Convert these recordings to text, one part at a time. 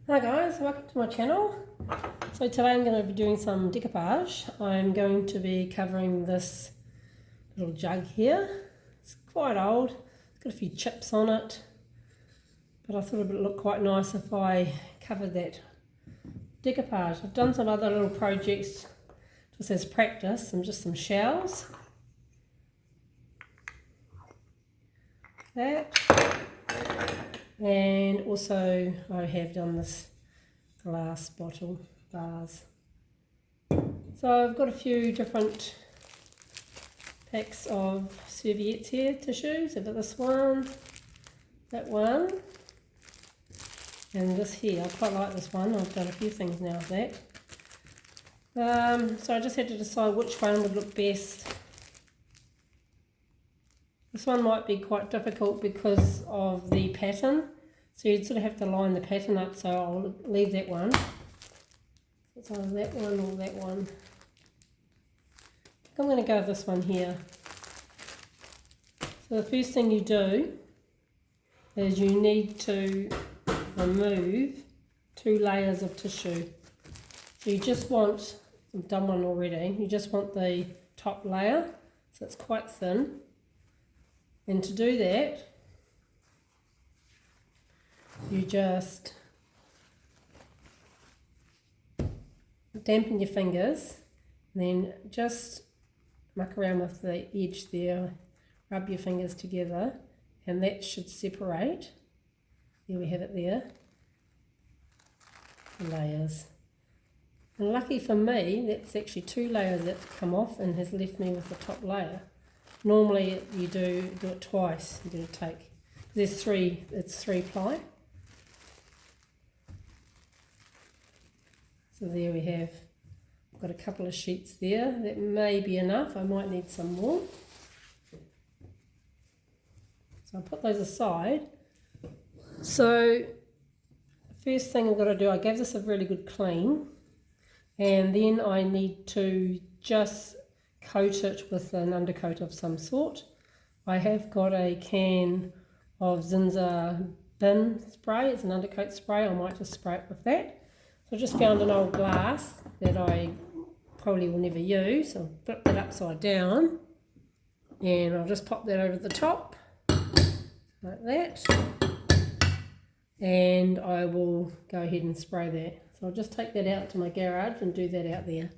Hi guys, welcome to my channel. So today I'm going to be doing some decoupage. I'm going to be covering this little jug here. It's quite old, it's got a few chips on it, but I thought it would look quite nice if I covered that decoupage. I've done some other little projects just as practice, and just some shells. That. And also I have done this glass bottle vase. So I've got a few different packs of serviettes here, tissues. I've got this one, that one, and this here. I quite like this one. I've done a few things now with that. So I just had to decide which one would look best. This one might be quite difficult because of the pattern, so you'd sort of have to line the pattern up, so I'll leave that one. It's either that one or that one. I think I'm going to go with this one here. So the first thing you do is you need to remove 2 layers of tissue. So you just want, I've done one already, you just want the top layer, so it's quite thin. And to do that, you just dampen your fingers, and then just muck around with the edge there, rub your fingers together, and that should separate. There we have it there, the layers. And lucky for me, that's actually 2 layers that's come off and has left me with the top layer. Normally you do it twice. You're going to take, there's 3, it's 3 ply. So there we have, I've got a couple of sheets there. That may be enough, I might need some more. So I'll put those aside. So first thing I've got to do, I gave this a really good clean, and then I need to just coat it with an undercoat of some sort. I have got a can of Zinza Dunn spray. It's an undercoat spray. I might just spray it with that. So I just found an old glass that I probably will never use. I'll flip that upside down and I'll just pop that over the top like that, and I will go ahead and spray that. So I'll just take that out to my garage and do that out there.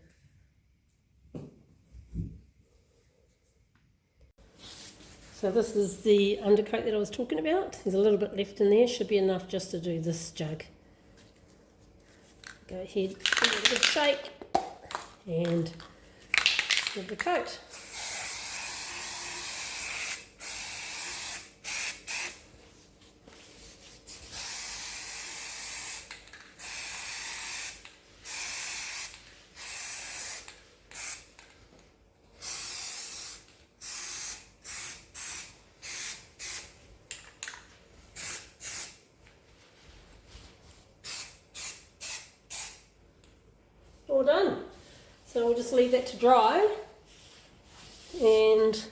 So this is the undercoat that I was talking about. There's a little bit left in there, should be enough just to do this jug. Go ahead, give it a good shake, and give the coat. All done. So we'll just leave that to dry, and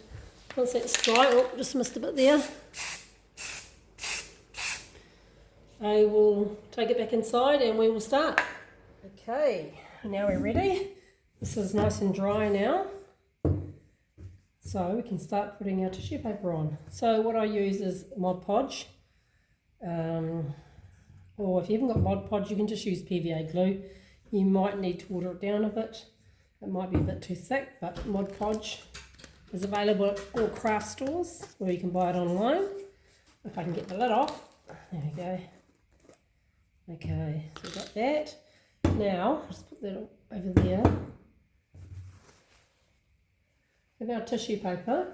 once that's dry, oh, just missed a bit there, I will take it back inside and we will start. Okay, now we're ready. This is nice and dry now, so we can start putting our tissue paper on. So what I use is Mod Podge, or if you haven't got Mod Podge, you can just use PVA glue. You might need to water it down a bit. It might be a bit too thick, but Mod Podge is available at all craft stores, or you can buy it online. If I can get the lid off. There we go. Okay, so we've got that. Now, just put that over there. With our tissue paper.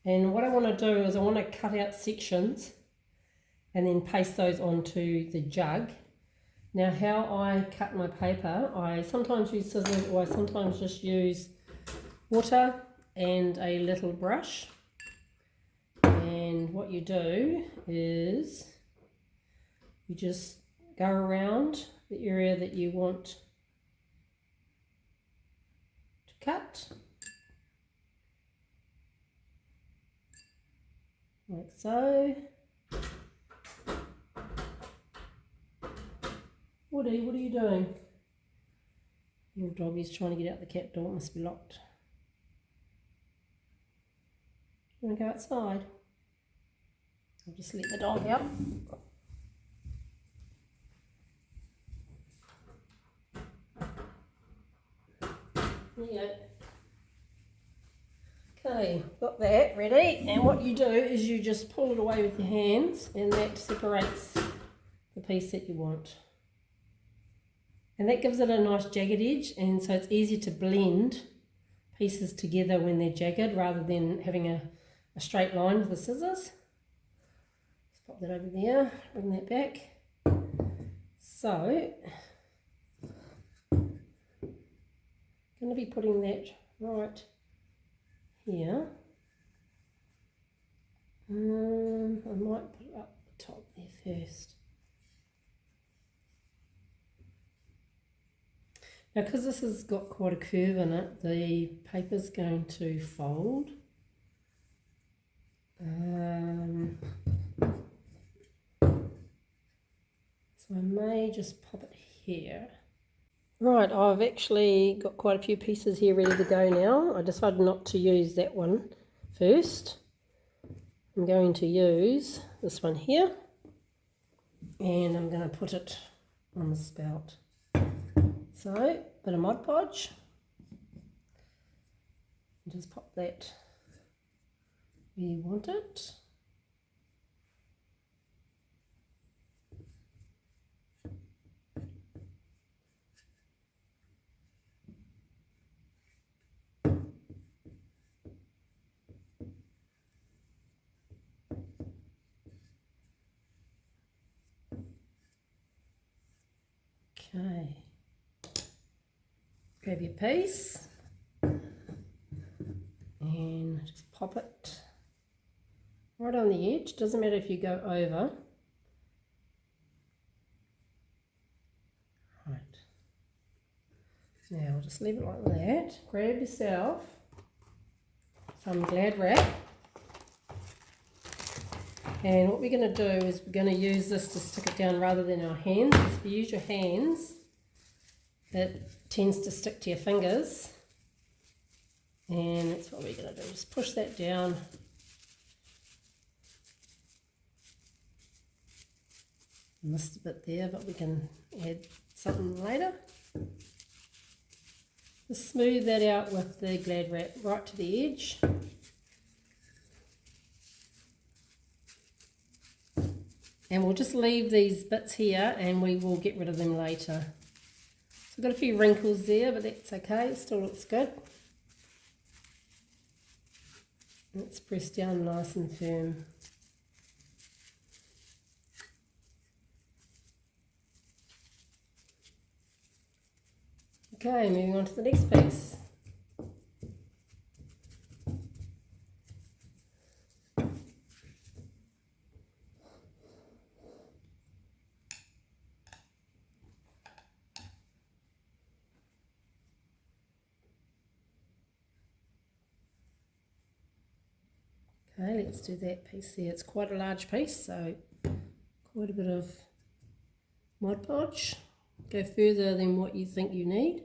And what I want to do is I want to cut out sections and then paste those onto the jug. Now how I cut my paper, I sometimes use scissors, or I sometimes just use water and a little brush. And what you do is you just go around the area that you want to cut, like so. Woody, what are you doing? Little doggy's trying to get out the cat door, it must be locked. You want to go outside? I'll just let the dog out. There you go. Okay, got that ready, and what you do is you just pull it away with your hands, and that separates the piece that you want. And that gives it a nice jagged edge, and so it's easier to blend pieces together when they're jagged rather than having a straight line with the scissors. Let's pop that over there, bring that back. So, I'm going to be putting that right here. I might put it up the top there first. Now, because this has got quite a curve in it, the paper's going to fold. So I may just pop it here. Right, I've actually got quite a few pieces here ready to go now. I decided not to use that one first. I'm going to use this one here, and I'm going to put it on the spout. So, a bit of Mod Podge, and just pop that where you want it. Okay, grab your piece and just pop it right on the edge. Doesn't matter if you go over. Right, now I'll just leave it like that. Grab yourself some Glad wrap, and what we're going to do is we're going to use this to stick it down rather than our hands. If you use your hands, it tends to stick to your fingers, and that's what we're going to do. Just push that down. I missed a bit there, but we can add something later. Just smooth that out with the Glad wrap right to the edge. And we'll just leave these bits here and we will get rid of them later. So I've got a few wrinkles there, but that's okay, it still looks good. Let's press down nice and firm. Okay, moving on to the next piece. Okay, let's do that piece there. It's quite a large piece, so quite a bit of Mod Podge. Go further than what you think you need.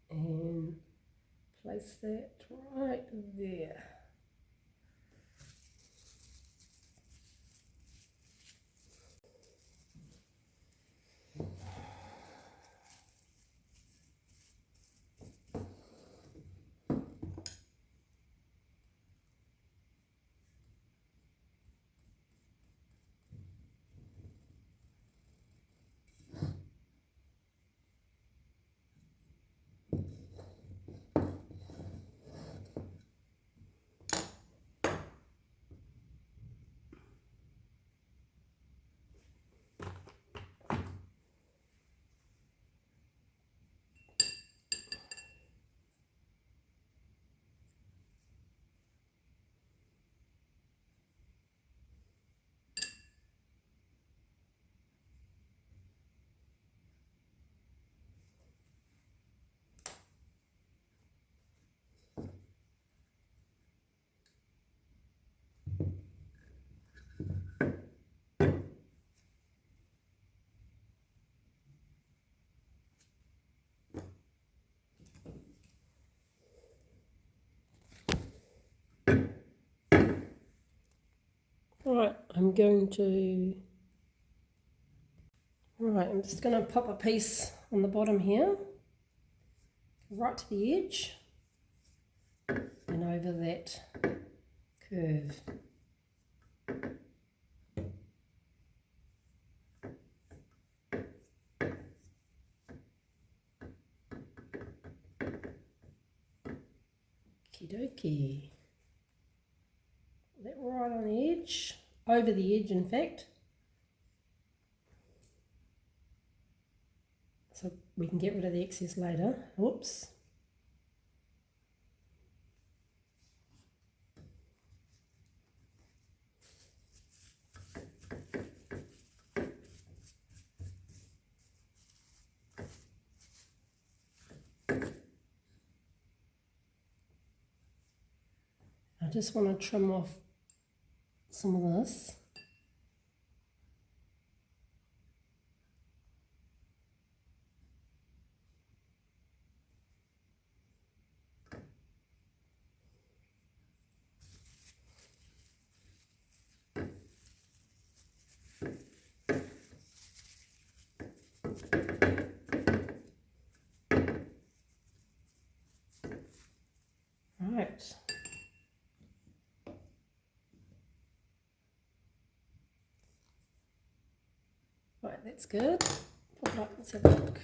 And place that right there. I'm going to, right, I'm just going to pop a piece on the bottom here, right to the edge, and over that curve. Okie dokie. That right on the edge, over the edge in fact. So we can get rid of the excess later. Whoops. I just want to trim off some of this. Right. Right, that's good. Pop it up, let's have a look.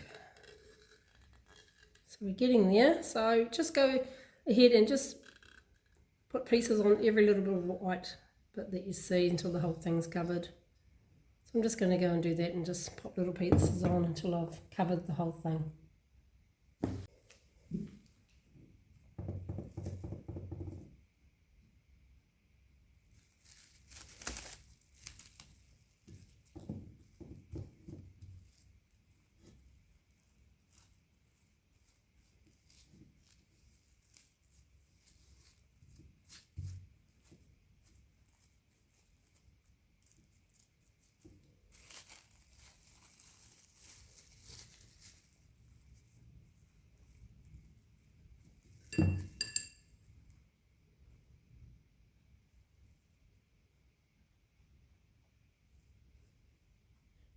So we're getting there. So just go ahead and just put pieces on every little bit of white bit that you see until the whole thing's covered. So I'm just going to go and do that and just pop little pieces on until I've covered the whole thing.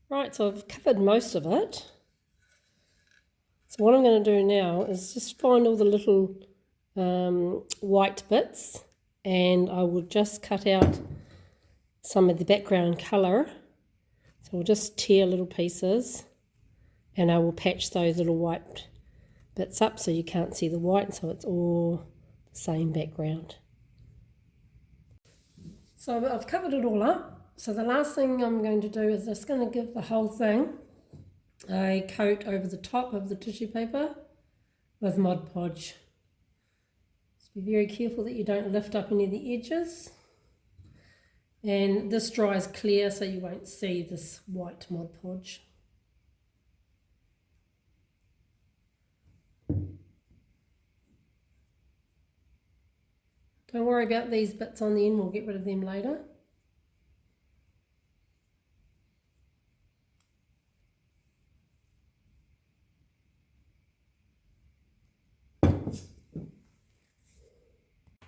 Right, so I've covered most of it. So what I'm going to do now is just find all the little white bits, and I will just cut out some of the background colour. So we'll just tear little pieces, and I will patch those little white bits up so you can't see the white, so it's all the same background. So I've covered it all up. So the last thing I'm going to do is just going to give the whole thing a coat over the top of the tissue paper with Mod Podge. Just be very careful that you don't lift up any of the edges. And this dries clear so you won't see this white Mod Podge. Don't worry about these bits on the end, we'll get rid of them later.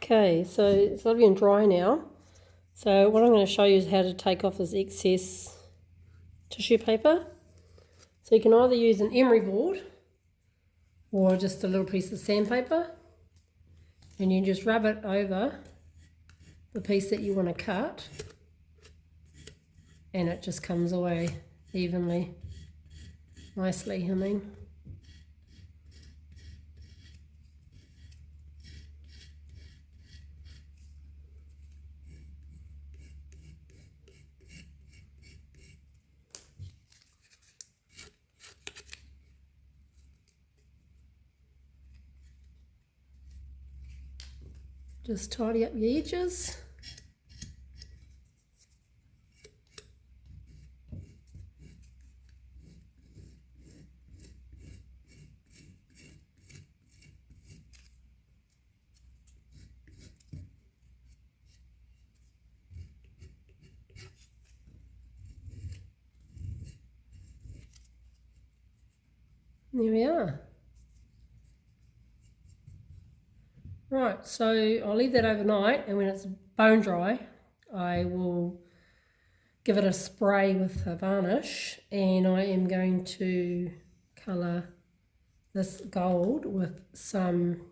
Okay, so it's lovely and dry now. So what I'm going to show you is how to take off this excess tissue paper. So you can either use an emery board or just a little piece of sandpaper, and you just rub it over the piece that you want to cut, and it just comes away evenly, nicely, I mean. Just tidy up your edges. There we are. Right, so I'll leave that overnight, and when it's bone dry, I will give it a spray with a varnish, and I am going to colour this gold with some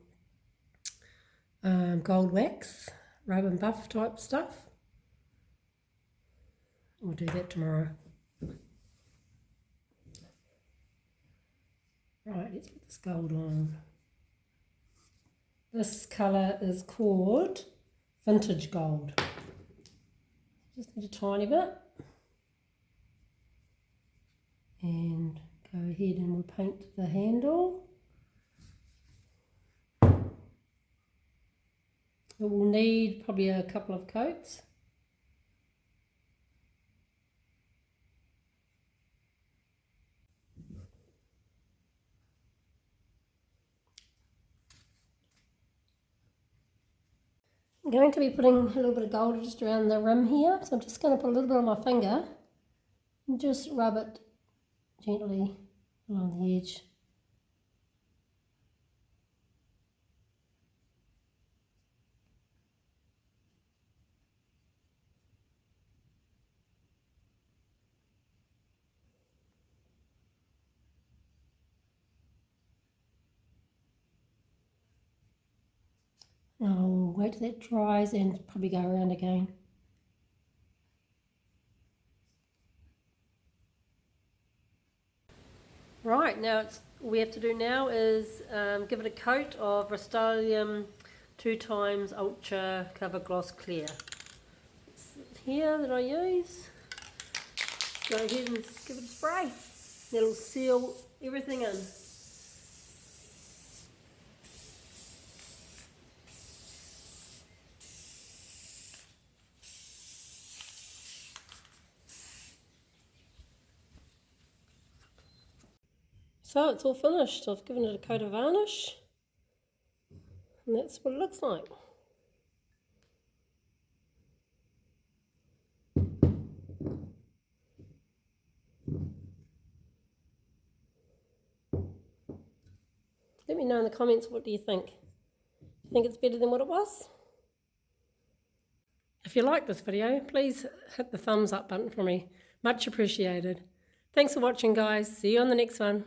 gold wax, rub and buff type stuff. We'll do that tomorrow. Right, let's put this gold on. This colour is called Vintage Gold. Just need a tiny bit. And go ahead and we'll paint the handle. It will need probably a couple of coats. I'm going to be putting a little bit of gold just around the rim here, so I'm just going to put a little bit on my finger and just rub it gently along the edge. I'll wait till that dries and probably go around again. Right, now all we have to do now is give it a coat of Rust-oleum 2x Ultra Cover Gloss Clear. It's here that I use. Go ahead and give it a spray. That'll seal everything in. So it's all finished. I've given it a coat of varnish, and that's what it looks like. Let me know in the comments, what do you think? Do you think it's better than what it was? If you like this video, please hit the thumbs up button for me. Much appreciated. Thanks for watching, guys. See you on the next one.